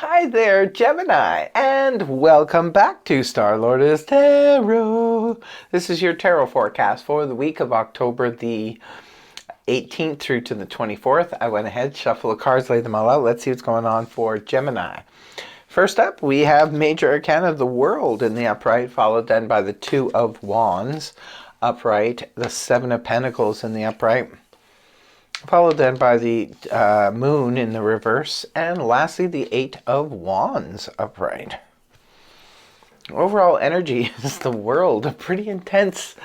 Hi there, Gemini, and welcome back to Star-Lord's Tarot. This is your tarot forecast for the week of October the 18th through to the 24th. I went ahead, shuffle the cards, laid them all out. Let's see what's going on for Gemini. First up, we have Major Arcana of the World in the upright, followed then by the Two of Wands upright, the Seven of Pentacles in the upright, followed then by the Moon in the reverse, and lastly the Eight of Wands upright. Overall energy is the World, a pretty intense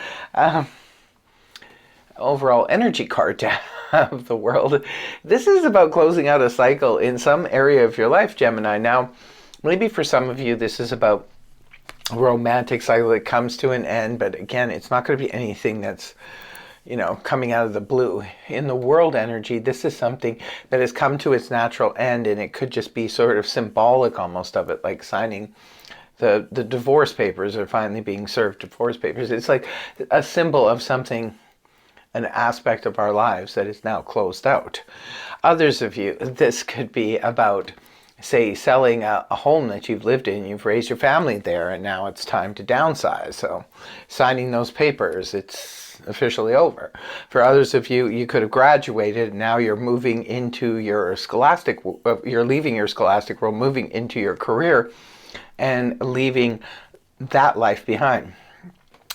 overall energy card to have the World. This is about closing out a cycle in some area of your life, Gemini. Now, maybe for some of you this is about a romantic cycle that comes to an end, but again, it's not going to be anything that's coming out of the blue. In the World energy, this is something that has come to its natural end, and it could just be sort of symbolic almost of it, like signing the divorce papers are finally being served, divorce papers. It's like a symbol of something, an aspect of our lives that is now closed out. Others of you, this could be about, say, selling a home that you've lived in, you've raised your family there, and now it's time to downsize. So signing those papers, it's officially over. For others of you, you could have graduated, and now you're moving into your scholastic, you're leaving your scholastic world, moving into your career, and leaving that life behind.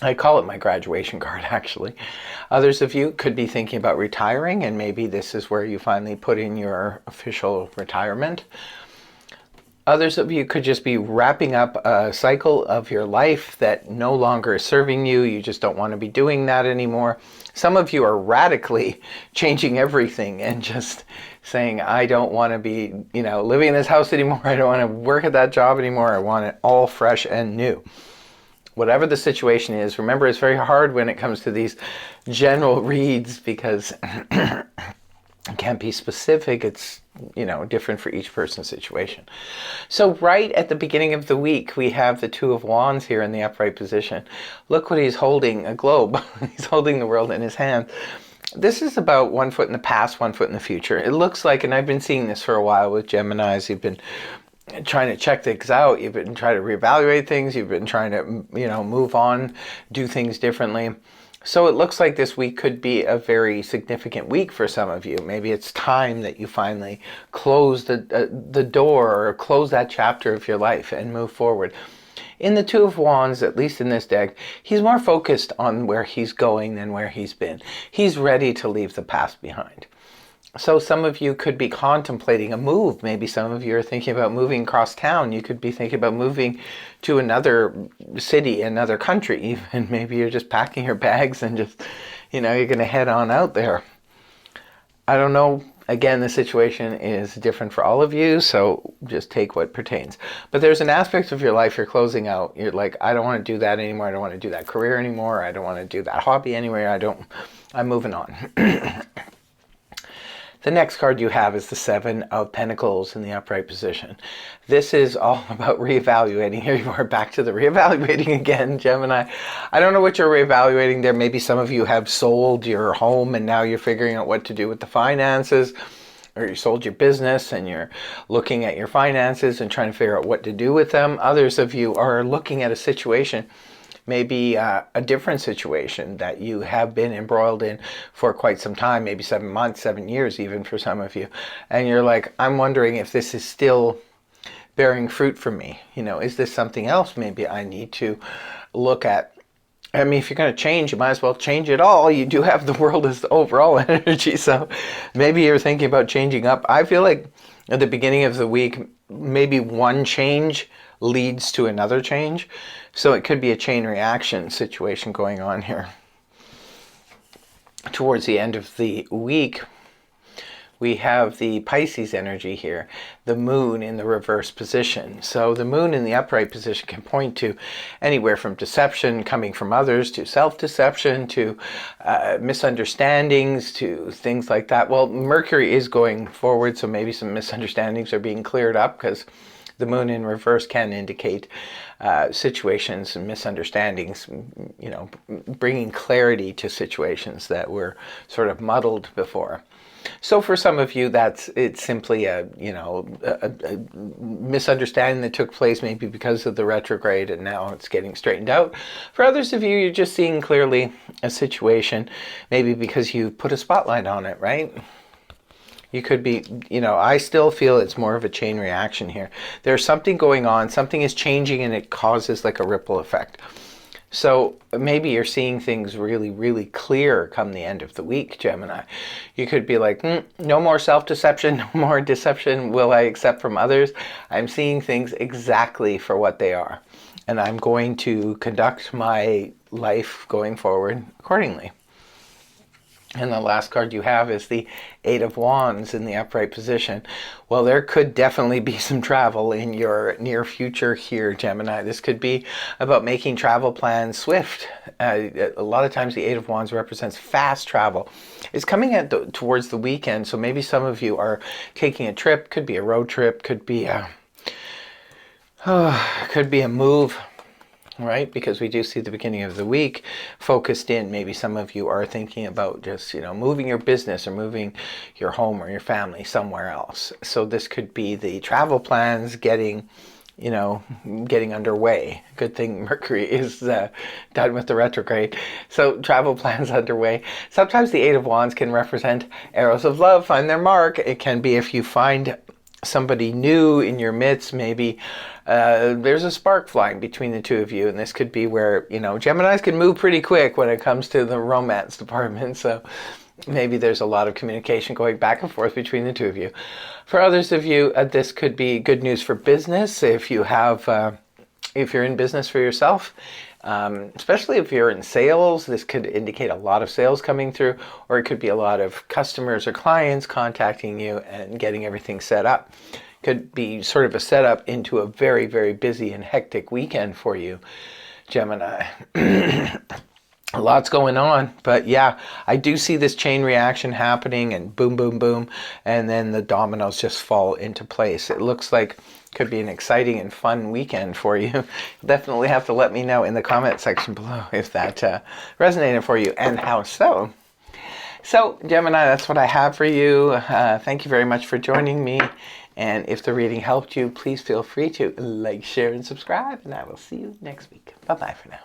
I call it my graduation card, actually. Others of you could be thinking about retiring, and maybe this is where you finally put in your official retirement. Others of you could just be wrapping up a cycle of your life that no longer is serving you. You just don't want to be doing that anymore. Some of you are radically changing everything and just saying, I don't want to be, living in this house anymore. I don't want to work at that job anymore. I want it all fresh and new. Whatever the situation is, remember, it's very hard when it comes to these general reads because it can't be specific. It's different for each person's situation. So right at the beginning of the week, we have the Two of Wands here in the upright position. Look what he's holding, a globe. He's holding the world in his hand. This is about 1 foot in the past, 1 foot in the future. It looks like, and I've been seeing this for a while with Geminis, you've been trying to check things out, you've been trying to reevaluate things, you've been trying to, move on, do things differently. So it looks like this week could be a very significant week for some of you. Maybe it's time that you finally close the door or close that chapter of your life and move forward. In the Two of Wands, at least in this deck, he's more focused on where he's going than where he's been. He's ready to leave the past behind. So some of you could be contemplating a move. Maybe some of you are thinking about moving across town. You could be thinking about moving to another city, another country even. Maybe you're just packing your bags and just, you're going to head on out there. I don't know. Again, the situation is different for all of you, so just take what pertains. But there's an aspect of your life you're closing out. You're like, I don't want to do that anymore. I don't want to do that career anymore. I don't want to do that hobby anymore. I'm moving on. The next card you have is the Seven of Pentacles in the upright position. This is all about reevaluating. Here you are back to the reevaluating again, Gemini. I don't know what you're reevaluating there. Maybe some of you have sold your home and now you're figuring out what to do with the finances, or you sold your business and you're looking at your finances and trying to figure out what to do with them. Others of you are looking at a situation, maybe a different situation that you have been embroiled in for quite some time, maybe 7 months, 7 years even for some of you. And you're like, I'm wondering if this is still bearing fruit for me. Is this something else maybe I need to look at? I mean, if you're going to change, you might as well change it all. You do have the World as the overall energy, so maybe you're thinking about changing up. I feel like at the beginning of the week, maybe one change leads to another change. So it could be a chain reaction situation going on here. Towards the end of the week, we have the Pisces energy here, the Moon in the reverse position. So the Moon in the upright position can point to anywhere from deception coming from others, to self-deception, to misunderstandings, to things like that. Well, Mercury is going forward, so maybe some misunderstandings are being cleared up, because the Moon in reverse can indicate situations and misunderstandings, bringing clarity to situations that were sort of muddled before. So for some of you, it's simply a misunderstanding that took place maybe because of the retrograde, and now it's getting straightened out. For others of you, you're just seeing clearly a situation, maybe because you put a spotlight on it, right? You could be, I still feel it's more of a chain reaction here. There's something going on, something is changing, and it causes like a ripple effect. So maybe you're seeing things really, really clear come the end of the week, Gemini. You could be like, no more self-deception, no more deception will I accept from others. I'm seeing things exactly for what they are. And I'm going to conduct my life going forward accordingly. And the last card you have is the Eight of Wands in the upright position. Well, there could definitely be some travel in your near future here, Gemini. This could be about making travel plans swift. A lot of times the Eight of Wands represents fast travel. It's coming towards the weekend, so maybe some of you are taking a trip. Could be a road trip, could be a move. Right, because we do see the beginning of the week focused in. Maybe some of you are thinking about just, moving your business or moving your home or your family somewhere else. So this could be the travel plans getting underway. Good thing Mercury is done with the retrograde. So travel plans underway. Sometimes the Eight of Wands can represent arrows of love find their mark. It can be if you find somebody new in your midst, maybe there's a spark flying between the two of you, and this could be where, Geminis can move pretty quick when it comes to the romance department, so maybe there's a lot of communication going back and forth between the two of you. For others of you, this could be good news for business if you have, if you're in business for yourself. Especially if you're in sales, this could indicate a lot of sales coming through, or it could be a lot of customers or clients contacting you and getting everything set up. Could be sort of a setup into a very, very busy and hectic weekend for you, Gemini. Lots going on, but yeah, I do see this chain reaction happening, and boom, boom, boom, and then the dominoes just fall into place. It looks like could be an exciting and fun weekend for you. You'll definitely have to let me know in the comment section below if that resonated for you and how so. So Gemini, that's what I have for you. Thank you very much for joining me. And if the reading helped you, please feel free to like, share, and subscribe. And I will see you next week. Bye-bye for now.